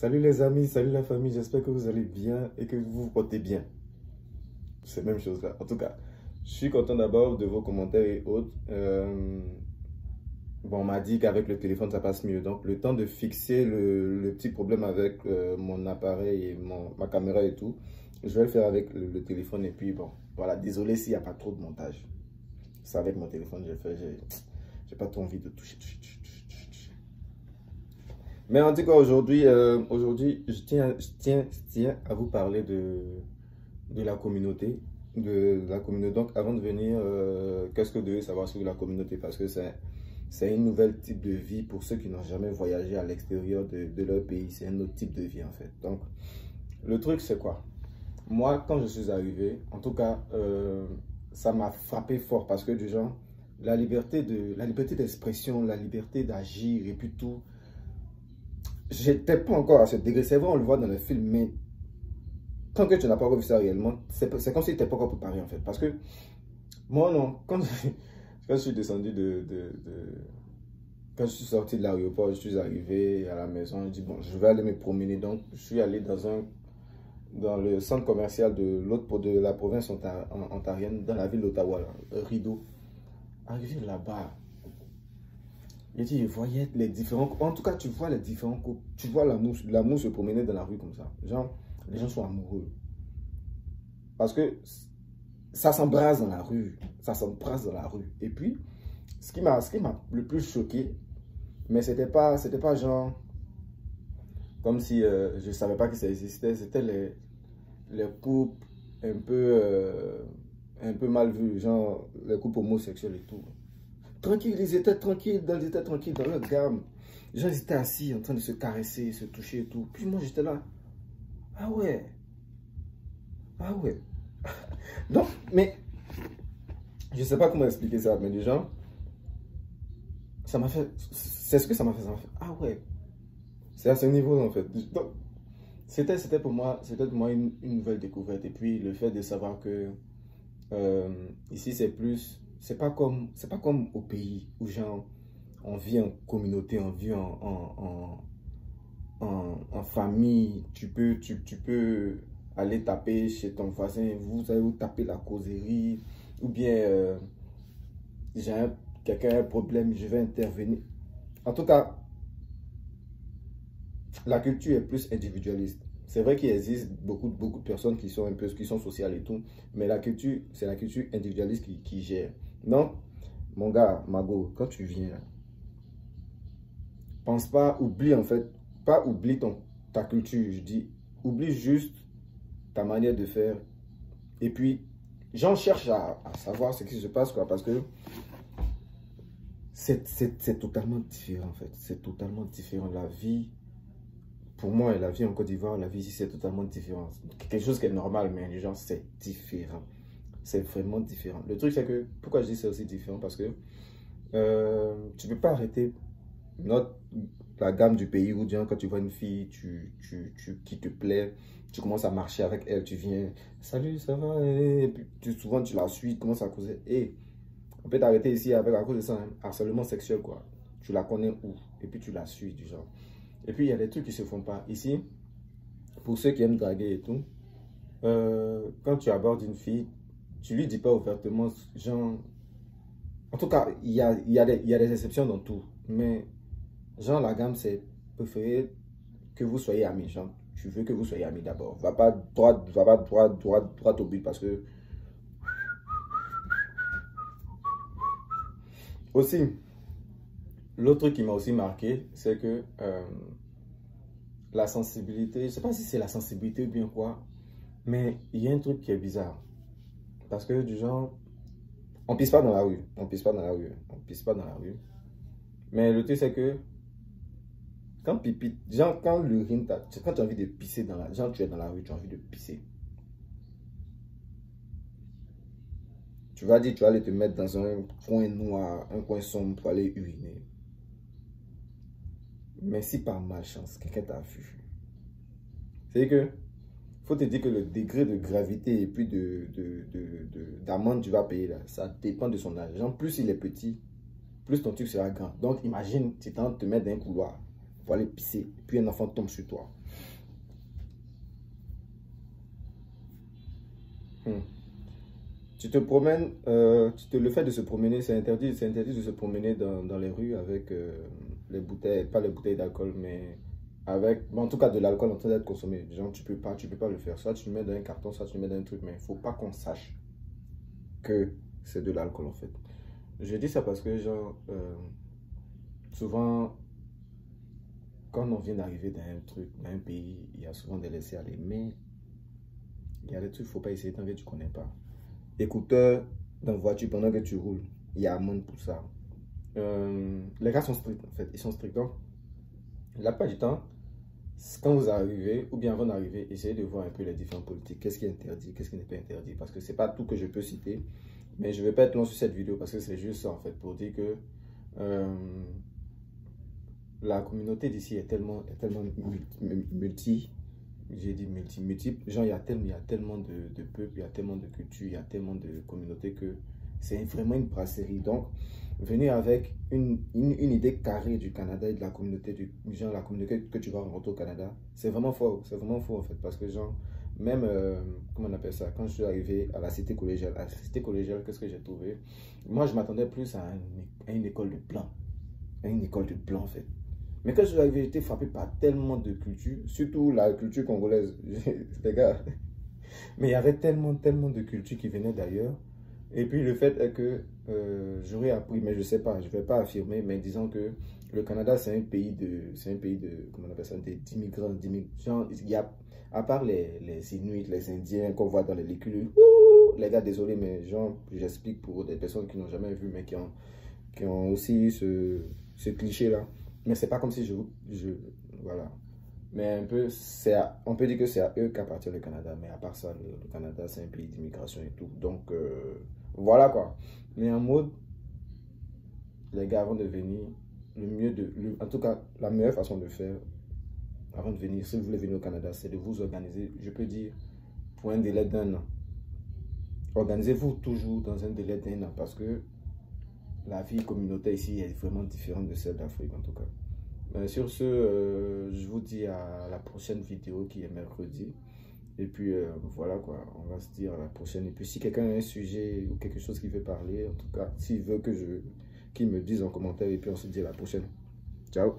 Salut les amis, salut la famille, j'espère que vous allez bien et que vous vous portez bien. C'est la même chose là. En tout cas, je suis content d'abord de vos commentaires et autres. Bon, on m'a dit qu'avec le téléphone ça passe mieux. Donc le temps de fixer le petit problème avec mon appareil et ma caméra et tout, je vais le faire avec le téléphone et puis bon, voilà, désolé s'il n'y a pas trop de montage. C'est avec mon téléphone que je le fais, j'ai pas trop envie de toucher. Mais en tout cas, aujourd'hui, je tiens à vous parler de la communauté. Donc, avant de venir, qu'est-ce que vous devez savoir sur la communauté? Parce que c'est une nouvelle type de vie pour ceux qui n'ont jamais voyagé à l'extérieur de leur pays. C'est un autre type de vie, en fait. Donc, le truc, c'est quoi? Moi, quand je suis arrivé, en tout cas, ça m'a frappé fort parce que, du genre, la liberté d'expression, la liberté d'agir et puis tout. J'étais pas encore à ce degré. C'est vrai, on le voit dans le film, mais tant que tu n'as pas revu ça réellement, c'est comme si tu n'étais pas encore préparé en fait. Parce que moi, non, quand je suis descendu quand je suis sorti de l'aéroport, je suis arrivé à la maison, je dis bon, je vais aller me promener. Donc, je suis allé dans le centre commercial de la province ontarienne, dans la ville d'Ottawa, Rideau. Arrivé là-bas. Et je voyais les différents... En tout cas, tu vois les différents couples. Tu vois l'amour se promener dans la rue comme ça. Genre, les gens sont amoureux. Parce que ça s'embrasse dans la rue. Ça s'embrasse dans la rue. Et puis, ce qui m'a le plus choqué, mais c'était pas genre... Comme si je ne savais pas que ça existait. C'était les couples un peu mal vus. Genre, les couples homosexuels et tout. Tranquille, ils étaient tranquilles dans leur gamme. Les gens étaient assis en train de se caresser, se toucher et tout. Puis moi j'étais là. Ah ouais. Ah ouais. Donc, mais je sais pas comment expliquer ça, mais les gens, ça m'a fait. C'est ce que ça m'a fait. Ah ouais. C'est à ce niveau en fait. Donc, c'était pour moi une nouvelle découverte. Et puis le fait de savoir que ici c'est plus. C'est pas comme au pays où genre, on vit en communauté, on vit en famille. Tu peux aller taper chez ton voisin, vous allez vous taper la causerie, ou bien quelqu'un a un problème, je vais intervenir. En tout cas, la culture est plus individualiste. C'est vrai qu'il existe beaucoup de personnes qui sont qui sont sociales et tout, mais c'est la culture individualiste qui gère. Non, mon gars, Mago, quand tu viens, pense pas, oublie en fait, pas oublie ta culture, je dis, oublie juste ta manière de faire. Et puis, j'en cherche à savoir ce qui se passe, quoi, parce que c'est totalement différent, en fait. C'est totalement différent. La vie, pour moi, et la vie en Côte d'Ivoire, la vie ici, c'est totalement différent. Quelque chose qui est normal, mais les gens, c'est différent. C'est vraiment différent. Le truc, c'est que, pourquoi je dis c'est aussi différent? Parce que tu ne peux pas arrêter la gamme du pays où quand tu vois une fille qui te plaît, tu commences à marcher avec elle, tu viens, salut, ça va? Et puis souvent tu la suis, tu commences à causer. Et on peut t'arrêter ici avec à cause de ça, hein, harcèlement sexuel, quoi. Tu la connais où? Et puis tu la suis, du genre. Et puis il y a des trucs qui se font pas. Ici, pour ceux qui aiment draguer et tout, quand tu abordes une fille, tu lui dis pas ouvertement, genre. En tout cas, il y a des exceptions dans tout. Mais, genre, la gamme, c'est préférer que vous soyez amis. Genre, tu veux que vous soyez amis d'abord. Va pas droit au but parce que... Aussi, l'autre truc qui m'a aussi marqué, c'est que la sensibilité, je sais pas si c'est la sensibilité ou bien quoi, mais il y a un truc qui est bizarre. Parce que du genre, on pisse pas dans la rue. On pisse pas dans la rue. On pisse pas dans la rue. Mais le truc, c'est que quand pipi, genre quand l'urine, quand tu as envie de pisser dans la... Genre tu es dans la rue, tu as envie de pisser. Tu vas dire, tu vas aller te mettre dans un coin noir, un coin sombre pour aller uriner. Mais si par malchance, quelqu'un t'a vu. C'est que, faut te dire que le degré de gravité et puis d'amende que tu vas payer là, ça dépend de son âge. Genre, plus il est petit, plus ton truc sera grand. Donc, imagine, tu tentes de te mettre dans un couloir. pour aller pisser, puis un enfant tombe sur toi. Tu te promènes, le fait de se promener, c'est interdit de se promener dans les rues avec les bouteilles, pas les bouteilles d'alcool, mais avec, en tout cas de l'alcool en train d'être consommé. Genre, tu peux pas le faire. Soit tu le mets dans un carton, soit tu le mets dans un truc, mais il ne faut pas qu'on sache que c'est de l'alcool en fait. Je dis ça parce que, genre, souvent, quand on vient d'arriver dans un truc, dans un pays, il y a souvent des laissés-aller, mais il y a des trucs, il ne faut pas essayer tant que tu ne connais pas. Écouteurs dans la voiture pendant que tu roules, il y a amende pour ça. Les gars sont stricts en fait, ils sont stricts. Donc, la plupart du temps, quand vous arrivez, ou bien avant d'arriver, essayez de voir un peu les différentes politiques. Qu'est-ce qui est interdit, qu'est-ce qui n'est pas interdit. Parce que c'est pas tout que je peux citer. Mais je ne vais pas être long sur cette vidéo parce que c'est juste ça en fait, pour dire que la communauté d'ici est tellement j'ai dit multiple. Genre, il y a tellement de peuples, il y a tellement de cultures, il y a tellement de communautés que c'est vraiment une brasserie. Donc, venir avec une idée carrée du Canada et de la communauté, genre la communauté que tu vas rencontrer au Canada, c'est vraiment faux. C'est vraiment faux en fait. Parce que, genre, même, comment on appelle ça, quand je suis arrivé à la cité collégiale, qu'est-ce que j'ai trouvé? Moi, je m'attendais plus à une école de blanc. À une école de blanc en fait. Mais quand je suis arrivé, j'ai été frappé par tellement de cultures, surtout la culture congolaise, les gars. Mais il y avait tellement de cultures qui venaient d'ailleurs. Et puis le fait est que j'aurais appris, mais je ne sais pas, je ne vais pas affirmer, mais disons que le Canada, c'est un pays de, comment on appelle ça, d'immigrants. Il y a, à part les Inuits, les Indiens qu'on voit dans les véhicules, les gars, désolé, mais genre, j'explique pour des personnes qui n'ont jamais vu, mais qui ont aussi eu ce cliché-là. Mais c'est pas comme si voilà. Mais un peu, on peut dire que c'est à eux qu'appartient le Canada. Mais à part ça, le Canada, c'est un pays d'immigration et tout. Donc, voilà quoi. Mais en mode, les gars, avant de venir, en tout cas, la meilleure façon de faire, avant de venir, si vous voulez venir au Canada, c'est de vous organiser, je peux dire, pour un délai d'1 an. Organisez-vous toujours dans un délai d'1 an parce que la vie communautaire ici est vraiment différente de celle d'Afrique en tout cas. Sur ce, je vous dis à la prochaine vidéo qui est mercredi. Et puis voilà quoi, on va se dire à la prochaine. Et puis si quelqu'un a un sujet ou quelque chose qui veut parler, en tout cas, s'il veut qu'il me dise en commentaire, et puis on se dit à la prochaine. Ciao!